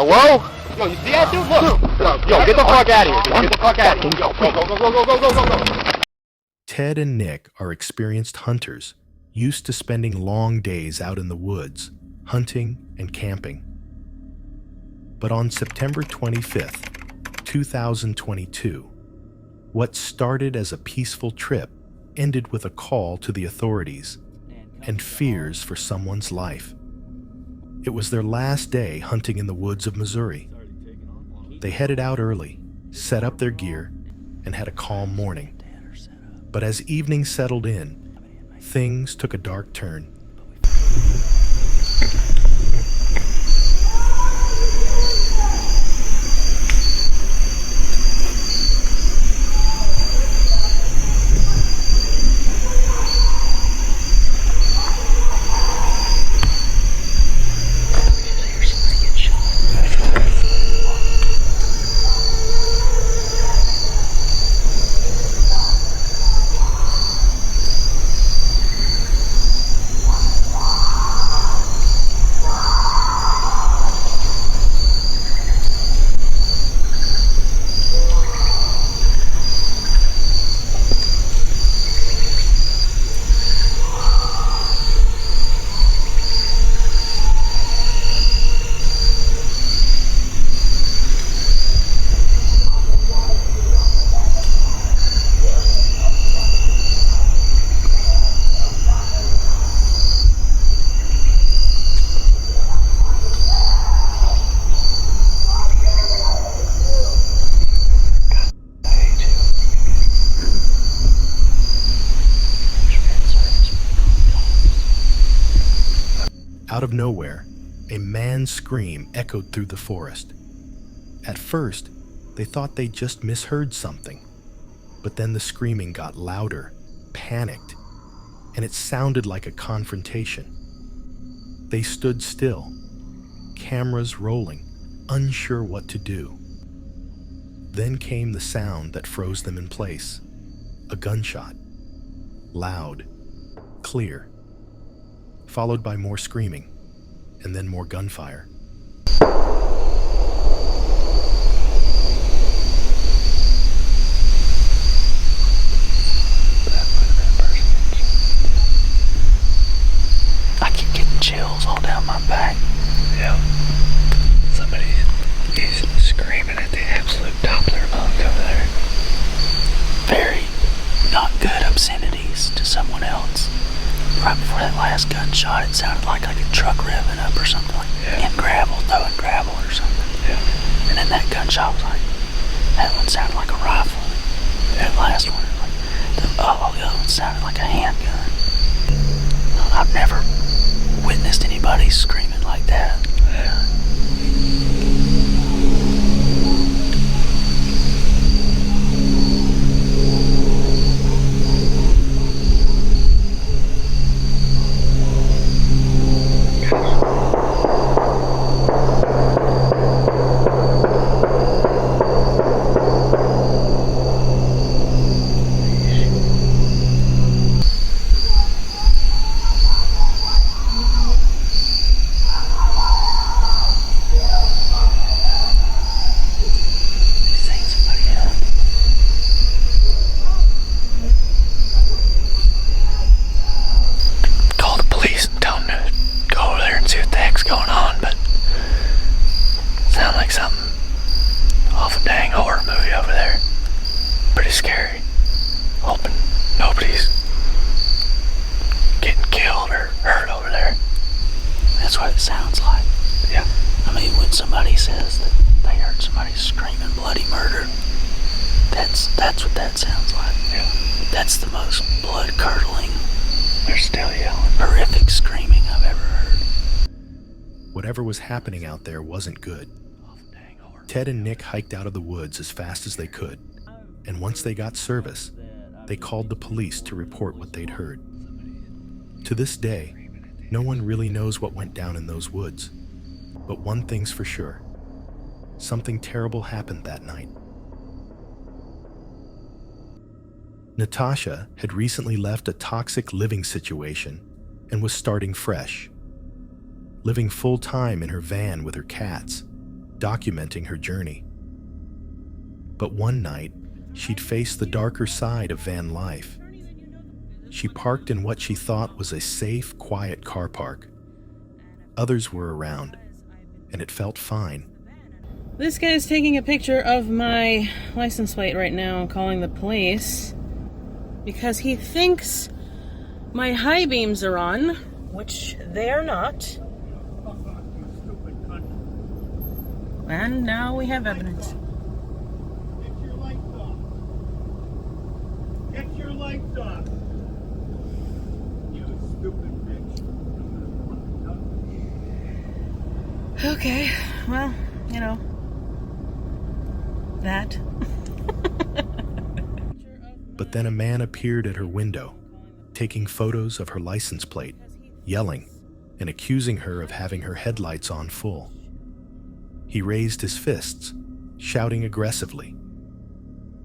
Hello? Yo, you see that dude? Look. Yo, get the fuck out of here, dude. Get the fuck out of here. Yo, go. Ted and Nick are experienced hunters, used to spending long days out in the woods, hunting and camping. But on September 25th, 2022, what started as a peaceful trip ended with a call to the authorities and fears for someone's life. It was their last day hunting in the woods of Missouri. They headed out early, set up their gear, and had a calm morning. But as evening settled in, things took a dark turn. Out of nowhere, a man's scream echoed through the forest. At first, they thought they just misheard something, but then the screaming got louder, panicked, and it sounded like a confrontation. They stood still, cameras rolling, unsure what to do. Then came the sound that froze them in place, a gunshot, loud, clear, followed by more screaming, and then more gunfire. I keep getting chills all down my back. Yeah. Somebody is screaming at the absolute top of their lungs over there. Very not good obscenities to someone else. Right before that last gunshot, it sounded like a truck revving up or something, like in gravel, throwing gravel or something. Yeah. And then that gunshot was like, that one sounded like a rifle. That last one, the other one sounded like a handgun. I've never witnessed anybody screaming like that. Yeah. That's what that sounds like. Yeah. That's the most blood-curdling, they're still yelling, horrific screaming I've ever heard. Whatever was happening out there wasn't good. Ted and Nick hiked out of the woods as fast as they could, and once they got service, they called the police to report what they'd heard. To this day, no one really knows what went down in those woods, but one thing's for sure: something terrible happened that night. Natasha had recently left a toxic living situation and was starting fresh. Living full-time in her van with her cats, documenting her journey. But one night, she'd face the darker side of van life. She parked in what she thought was a safe, quiet car park. Others were around, and it felt fine. This guy's taking a picture of my license plate right now and calling the police because he thinks my high beams are on, which they are not. And now we have evidence. Get your lights off. Get your lights off. You stupid bitch. Okay, well, you know, that. But then a man appeared at her window, taking photos of her license plate, yelling, and accusing her of having her headlights on full. He raised his fists, shouting aggressively.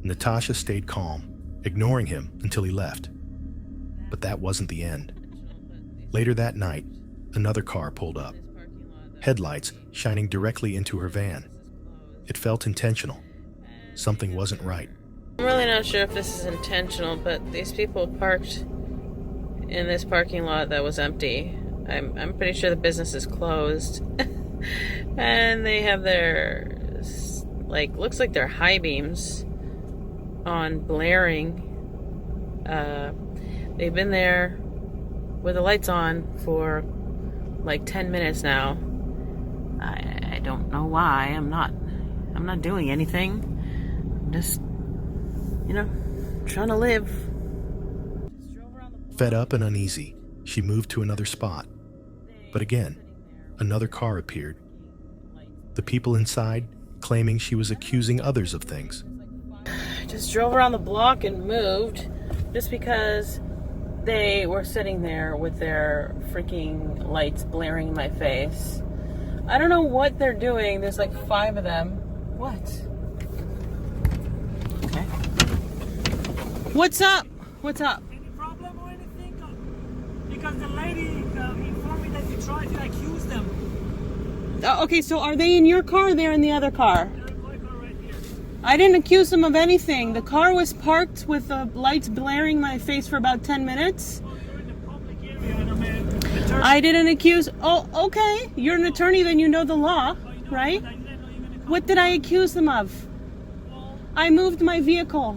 Natasha stayed calm, ignoring him until he left. But that wasn't the end. Later that night, another car pulled up, headlights shining directly into her van. It felt intentional. Something wasn't right. I'm really not sure if this is intentional, but these people parked in this parking lot that was empty. I'm pretty sure the business is closed. And they have their, like, looks like their high beams on blaring. They've been there with the lights on for like 10 minutes now. I don't know why. I'm not doing anything. I'm just, you know, trying to live. Fed up and uneasy, she moved to another spot. But again, another car appeared. The people inside claiming she was accusing others of things. I just drove around the block and moved just because they were sitting there with their freaking lights blaring in my face. I don't know what they're doing. There's like 5 of them. What? Okay. What's up? What's up? Any problem or anything? Because the lady informed me that you tried to accuse them. Okay, so are they in your car or they're in the other car? They're in my car right here. I didn't accuse them of anything. The car was parked with the lights blaring my face for about 10 minutes. Well, you're in the public area and I'm an attorney. I didn't accuse... Oh, okay. You're an attorney, then you know the law, Oh, you know, right? but I didn't know you were gonna come. What did I accuse them of? Well, I moved my vehicle.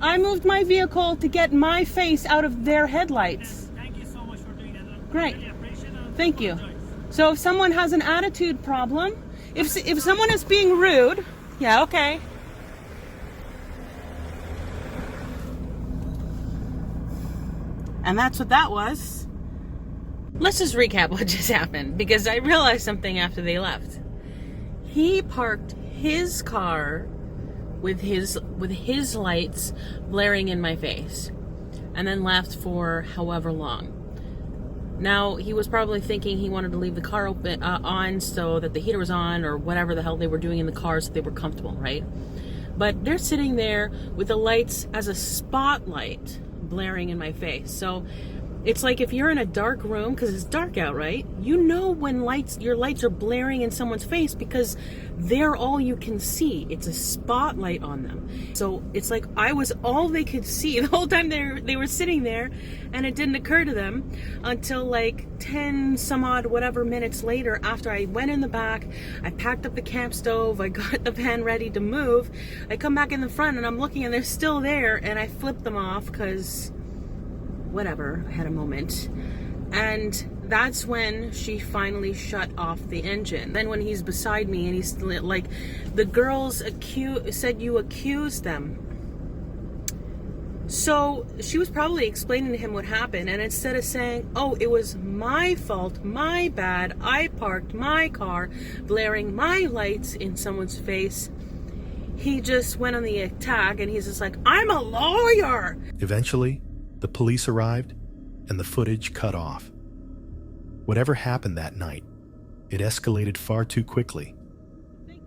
I moved my vehicle to get my face out of their headlights. thank you so much for doing that. I Great. really appreciate it. I Thank you. apologize. So if someone has an attitude problem, if someone is being rude, yeah, okay. And that's what that was. Let's just recap what just happened, because I realized something after they left. He parked his car with his lights blaring in my face, and then left for however long. Now, he was probably thinking he wanted to leave the car open on so that the heater was on, or whatever the hell they were doing in the car so they were comfortable, right? But they're sitting there with the lights as a spotlight blaring in my face. So it's like if you're in a dark room, because it's dark out, right? You know when your lights are blaring in someone's face because they're all you can see. It's a spotlight on them. So it's like I was all they could see the whole time they were sitting there, and it didn't occur to them until like 10 some odd whatever minutes later, after I went in the back, I packed up the camp stove, I got the van ready to move, I come back in the front and I'm looking and they're still there, and I flipped them off because whatever, I had a moment. And that's when she finally shut off the engine. Then when he's beside me and he's like, the girls said you accused them. So she was probably explaining to him what happened, and instead of saying, oh, it was my fault, my bad, I parked my car blaring my lights in someone's face, he just went on the attack, and he's just like, I'm a lawyer. Eventually, the police arrived, and the footage cut off. Whatever happened that night, it escalated far too quickly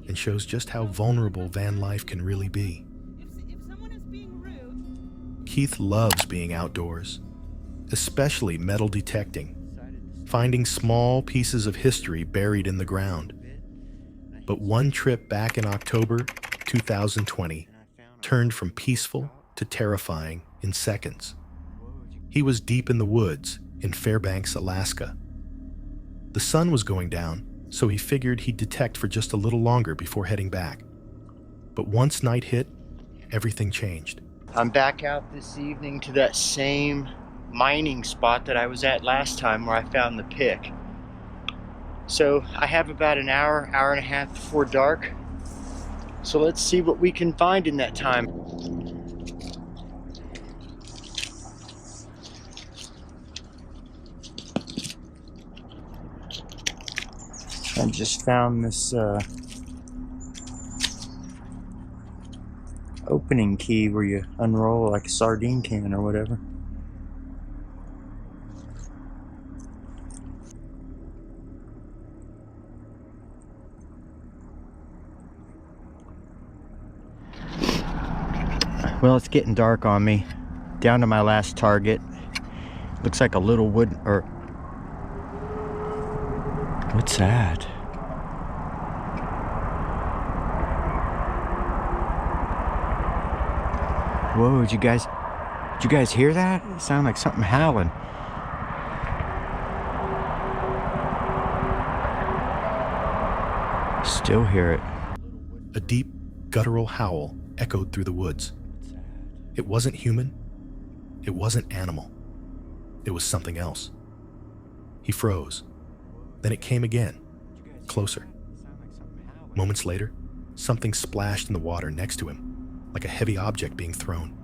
and shows just how vulnerable van life can really be. If someone is being rude... Keith loves being outdoors, especially metal detecting, finding small pieces of history buried in the ground. But one trip back in October 2020 turned from peaceful to terrifying in seconds. He was deep in the woods in Fairbanks, Alaska. The sun was going down, so he figured he'd detect for just a little longer before heading back. But once night hit, everything changed. I'm back out this evening to that same mining spot that I was at last time where I found the pick. So I have about an hour, hour and a half before dark. So let's see what we can find in that time. I just found this opening key where you unroll like a sardine can or whatever. Well, it's getting dark on me. Down to my last target. Looks like a little wood or... What's that? Whoa, did you guys hear that? It sounded like something howling. Still hear it. A deep, guttural howl echoed through the woods. It wasn't human. It wasn't animal. It was something else. He froze. Then it came again, closer. Moments later, something splashed in the water next to him, like a heavy object being thrown.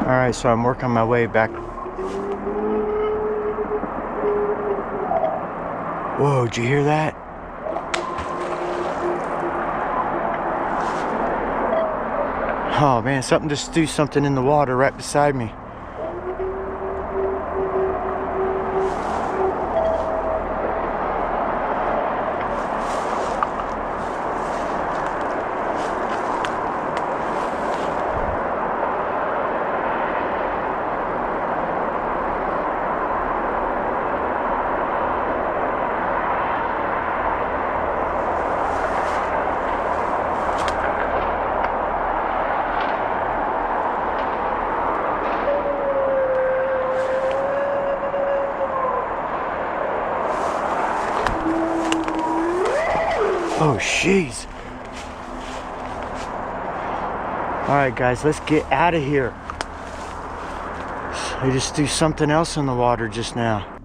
All right, so I'm working my way back. Whoa, did you hear that? Oh man, something just threw something in the water right beside me. Oh, jeez. All right, guys, let's get out of here. I just threw something else in the water just now.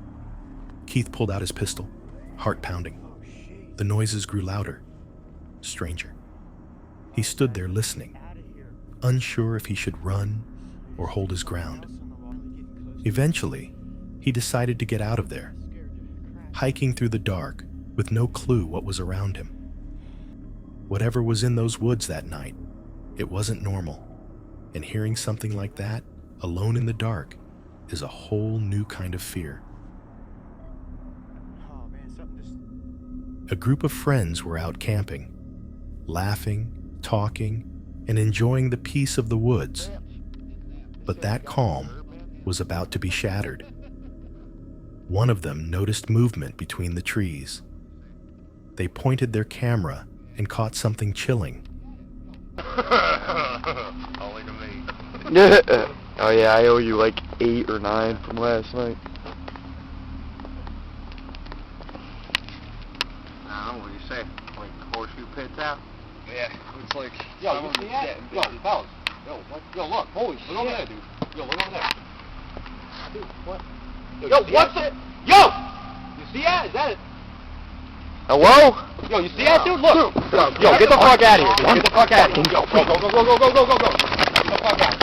Keith pulled out his pistol, heart pounding. The noises grew louder, stranger. He stood there listening, unsure if he should run or hold his ground. Eventually, he decided to get out of there, hiking through the dark with no clue what was around him. Whatever was in those woods that night, it wasn't normal, and hearing something like that, alone in the dark, is a whole new kind of fear. A group of friends were out camping, laughing, talking, and enjoying the peace of the woods. But that calm was about to be shattered. One of them noticed movement between the trees. They pointed their camera and caught something chilling. Oh yeah, I owe you like 8 or 9 from last night. I don't know, what do you say? Like horseshoe pits out? Yeah, it's like... Yo, you see that? Yo, fellas. Yo, what? Yo, look. Holy shit. Look over there, dude. Yo, look over there. Dude, what? Yo, what's the... Yo! You see that? Is that it? Hello? Yo, you see that, dude? Look. Yo, get the fuck out of here, dude. Get the fuck out of here. Yo, go, go, go, go, go, go, go, go. Get the fuck out.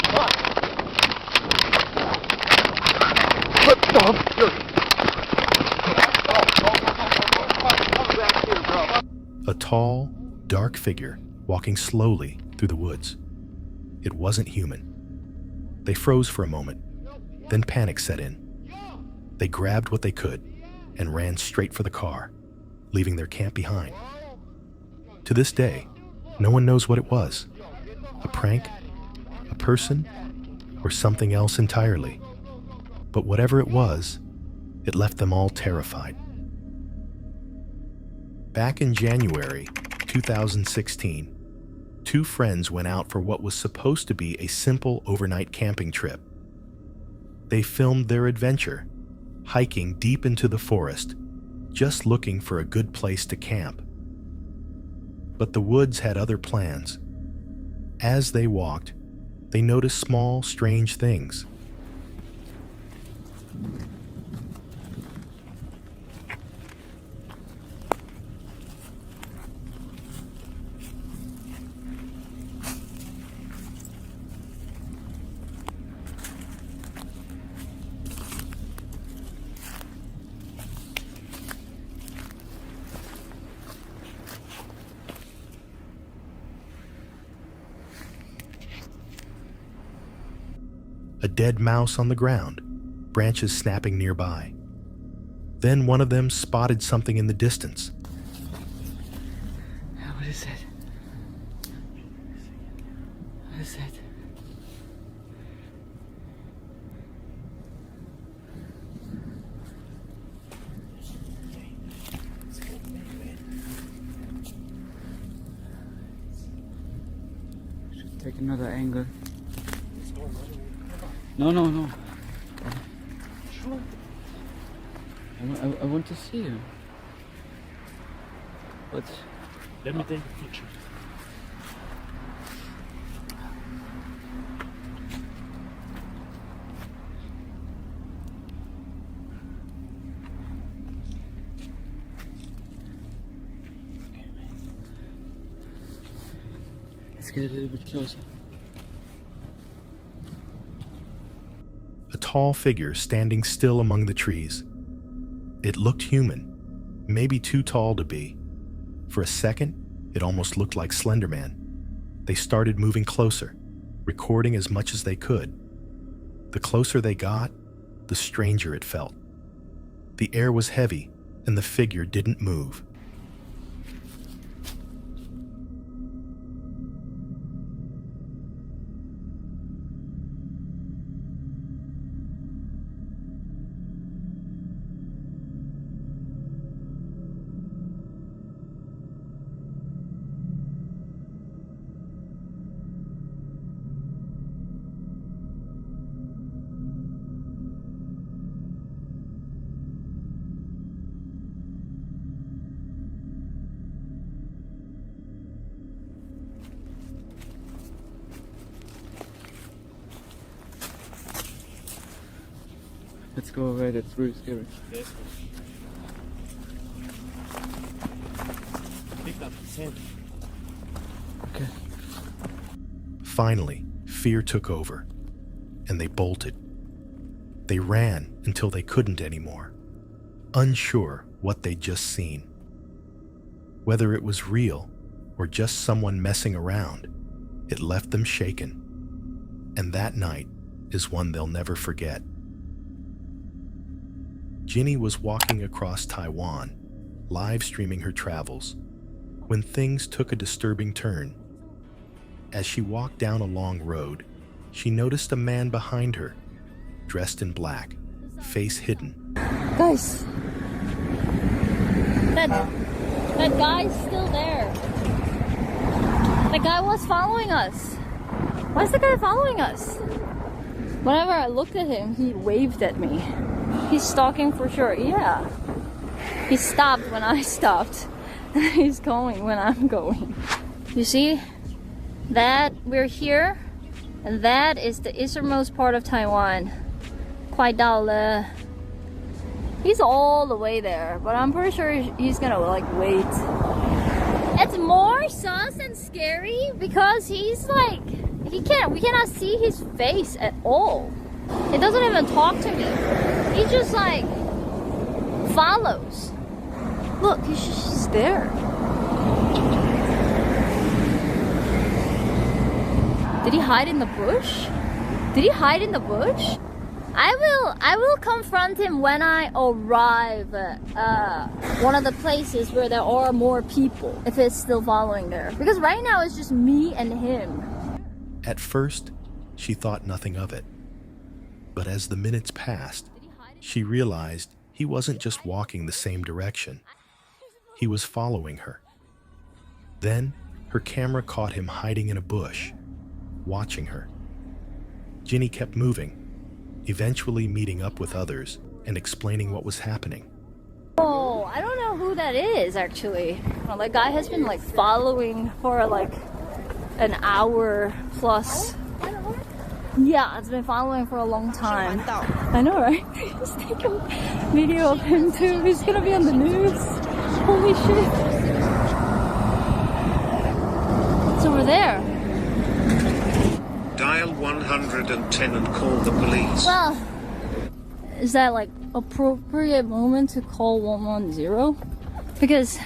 Come on. What the fuck? A tall, dark figure walking slowly through the woods. It wasn't human. They froze for a moment, then panic set in. They grabbed what they could and ran straight for the car, leaving their camp behind. To this day, no one knows what it was. A prank, a person, or something else entirely. But whatever it was, It left them all terrified. Back in January 2016, two friends went out for what was supposed to be a simple overnight camping trip. They filmed their adventure, hiking deep into the forest, just looking for a good place to camp. But the woods had other plans. As they walked, they noticed small, strange things. A dead mouse on the ground, branches snapping nearby. Then one of them spotted something in the distance. What is it? What is it? Should take another angle. No. Sure. I want to see you. But Let me take a picture. let's get a little bit closer. A tall figure standing still among the trees. It looked human, maybe too tall to be. For a second, it almost looked like Slenderman. They started moving closer, recording as much as they could. The closer they got, the stranger it felt. The air was heavy, and the figure didn't move. Let's go away, that's really scary. Yes. Pick up the scent. Okay. Finally, fear took over, and they bolted. They ran until they couldn't anymore, unsure what they'd just seen. Whether it was real or just someone messing around, it left them shaken. And that night is one they'll never forget. Ginny was walking across Taiwan, live streaming her travels, when things took a disturbing turn. As she walked down a long road, she noticed a man behind her, dressed in black, face hidden. Guys, that guy's still there. The guy was following us. Why is the guy following us? Whenever I looked at him, he waved at me. He's stalking for sure, yeah. He stopped when I stopped. He's going when I'm going. You see? That, we're here, and that is the easternmost part of Taiwan. Kwai Dao Le. He's all the way there, but I'm pretty sure he's gonna like wait. It's more sus and scary because he's like, we cannot see his face at all. He doesn't even talk to me. He just like follows. Look, he's just there. Did he hide in the bush? Did he hide in the bush? I will confront him when I arrive at one of the places where there are more people, if it's still following there. Because right now it's just me and him. At first, she thought nothing of it. But as the minutes passed, she realized he wasn't just walking the same direction. He was following her. Then, her camera caught him hiding in a bush, watching her. Ginny kept moving, eventually meeting up with others and explaining what was happening. Oh, I don't know who that is, actually. Well, the guy has been, like, following for, like, an hour plus. Yeah, it's been following for a long time. I know, right? He's taking video of him, too. He's gonna be on the news. Holy shit. It's over there. Dial 110 and call the police. Well, is that like appropriate moment to call 110? Because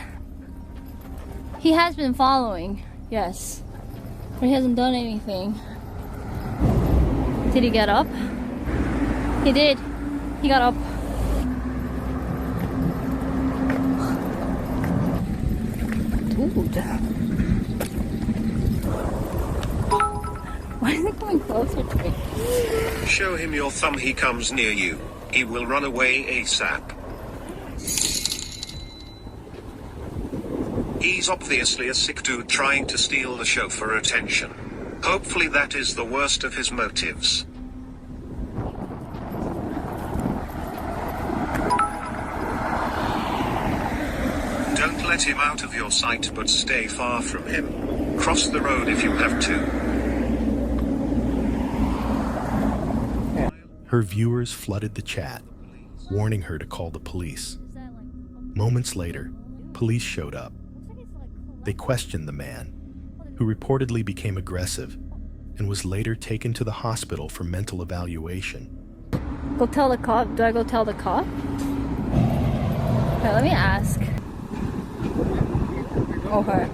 he has been following, yes, but he hasn't done anything. Did he get up? He did. He got up. Dude. Why is it coming closer to me? Show him your thumb, he comes near you. He will run away ASAP. He's obviously a sick dude trying to steal the show for attention. Hopefully that is the worst of his motives. Don't let him out of your sight, but stay far from him. Cross the road if you have to. Her viewers flooded the chat, warning her to call the police. Moments later, police showed up. They questioned the man, who reportedly became aggressive and was later taken to the hospital for mental evaluation. Go tell the cop? Do I go tell the cop? Okay, let me ask. Okay.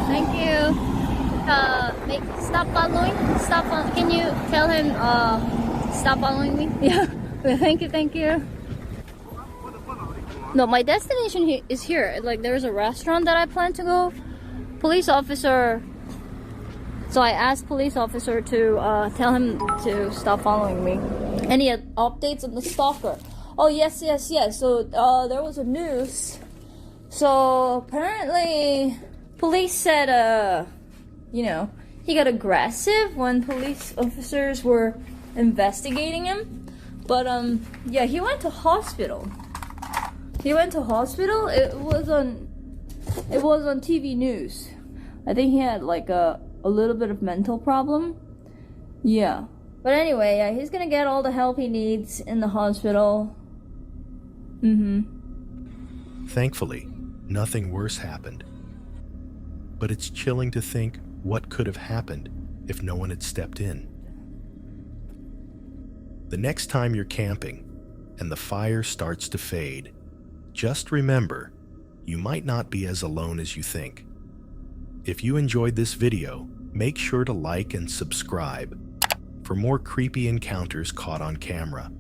Thank you. Stop following. Can you tell him stop following me? Yeah. Thank you. No, my destination is here. Like, there's a restaurant that I plan to go. Police officer. So I asked police officer to tell him to stop following me. Any updates on the stalker? Oh yes. So there was a news. So apparently, police said, he got aggressive when police officers were investigating him. But yeah, he went to hospital. It was on TV news. I think he had like a little bit of mental problem. Yeah. But anyway, yeah, he's gonna get all the help he needs in the hospital. Thankfully, nothing worse happened. But it's chilling to think what could have happened if no one had stepped in. The next time you're camping and the fire starts to fade, just remember, you might not be as alone as you think. If you enjoyed this video, make sure to like and subscribe for more creepy encounters caught on camera.